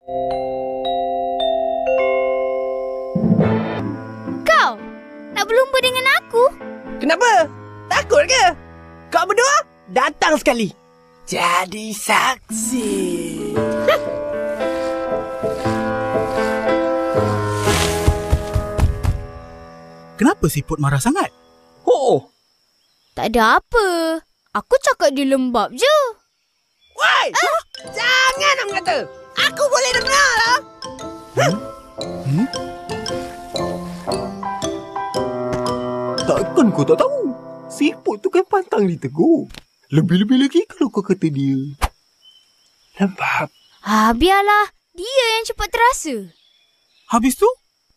Kau nak berlumba dengan aku? Kenapa? Takut ke? Kau berdua datang sekali. Jadi saksi. Kenapa siput marah sangat? Oh. Tak ada apa. Aku cakap dia lembab je. Woi! Jangan nak kata. Aku boleh dengar lah. Takkan kau tak tahu? Siput tu kan pantang ditegur. Lebih-lebih lagi kalau kau kata dia lembab. Biarlah. Dia yang cepat terasa. Habis tu,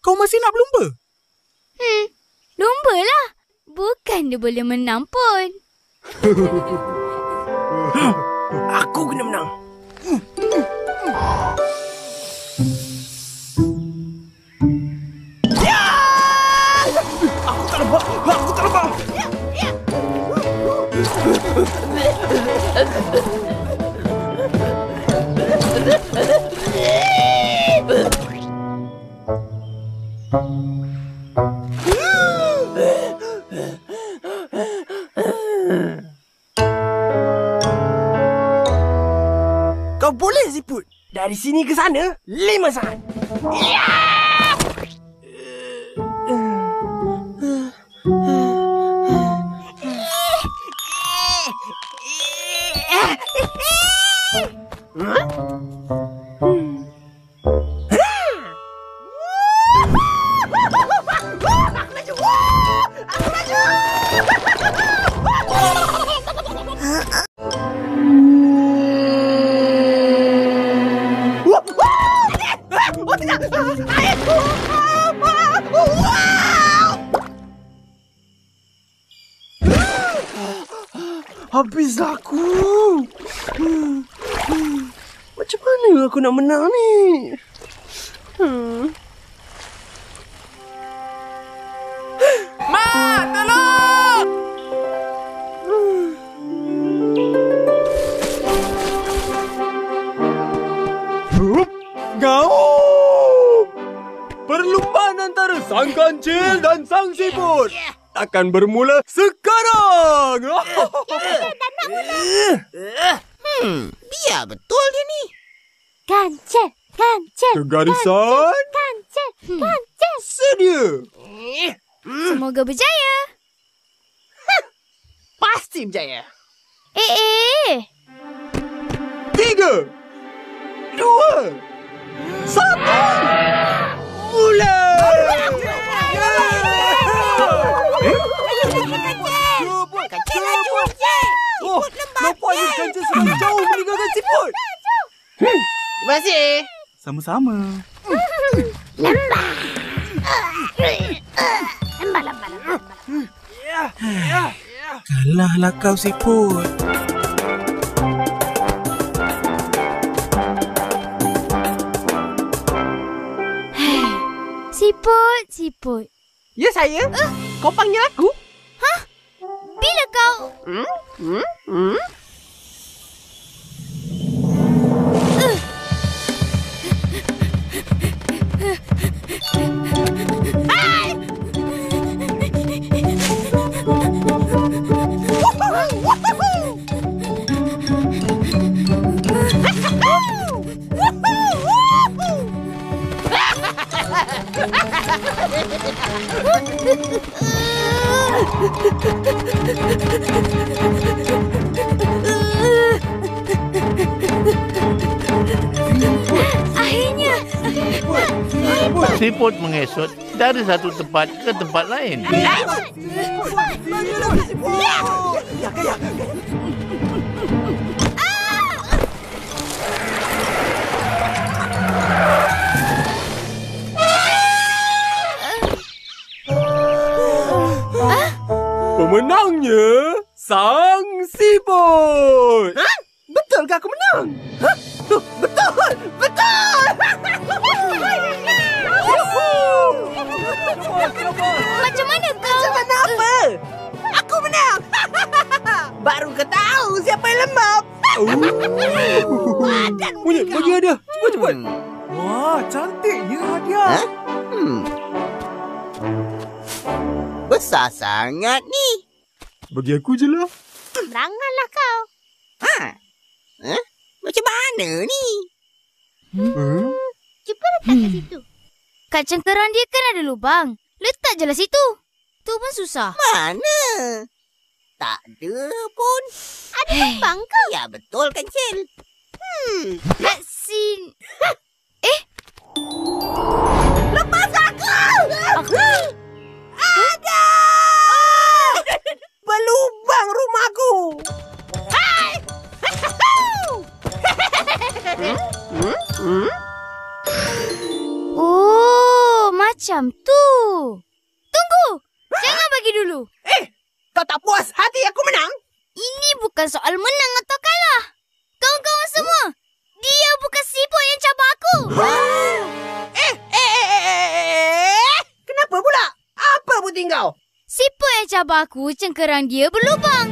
kau masih nak berlumba? Lumba lah. Bukan dia boleh menang pun. Aku kena menang. Ya! Aku tak lembab. Aku tak lembab. Kau boleh siput. Dari sini ke sana 5 saat. Ya! Habis aku. Macam mana aku nak menang ni? Mak, tolong! Gaum! Perlumbaan antara sang kancil dan sang siput akan bermula sekarang. Biar betul dia ni. Kancil. Ke garisan. Kancil. Sedia. Semoga berjaya. Pasti berjaya. 3, 2, 1. Mula! Oh, nampaknya kancil sedang jauh meninggalkan siput. Terima kasih. Sama-sama. Lembab. Kalahlah kau siput. Siput. Ya saya? Kau panggil aku? Bila kau... Akhirnya. Siput mengesot dari satu tempat ke tempat lain. Pemenangnya sang siput. Betulkah aku menang? Betul! Macam mana kau? Macam mana apa? Aku menang! Baru kau tahu siapa yang lembab. Punya, bagi hadiah. Cepat. Wah, cantiknya hadiah. Ha? Besar sangat ni. Bagi aku je lah. Beranganlah kau. Macam mana ni? Cuba letak kat situ. Kat cengkeram dia kan ada lubang. Letak je lah situ. Tu pun susah. Mana? Tak ada pun. Ada lubang ke? Ya, betul Kancil. Kat sini. Lepas aku! Ada! Berlubang rumahku! Oh, macam tu. Tunggu. Jangan bagi dulu. Kau tak puas hati aku menang? Ini bukan soal menang atau kalah. Kawan-kawan semua, dia bukan siput yang cabar aku. Kenapa pula? Apa putih kau? Siput yang cabar aku, cengkeram dia berlubang.